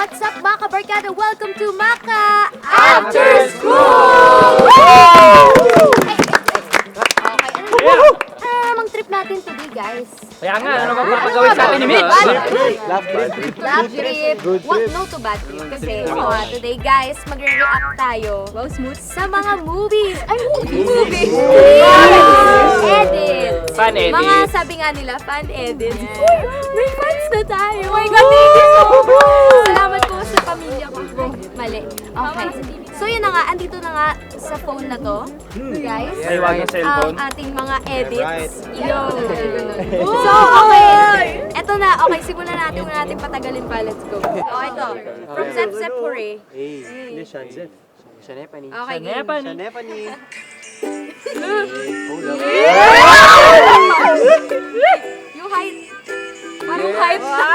What's up mga kabarkada? Welcome to Maka After School! Ano namang trip natin today, guys? Kaya nga, ano bang papagawin sa atin ni Mitch? Love trip. What? No to bad trip. Kasi today, guys, magre-react tayo sa mga movies. Ay, movies! Edits! Fan edit. Mga sabi nga nila, fan edits. Uy, may fans na tayo. Oh my God, thank you so much! Salamat po sa pamilya ko. Mali. Okay. So yun na nga, andito na nga sa phone na to, guys. Sa iwagang cellphone. Ang ating mga edits. Yo! So, okay. Eto na. Okay, simulan natin. Huwag natin patagalin pa. Let's go. Oh, ito. From Zep Zep Hooray. Okay, game. You hide. Parang hide siya.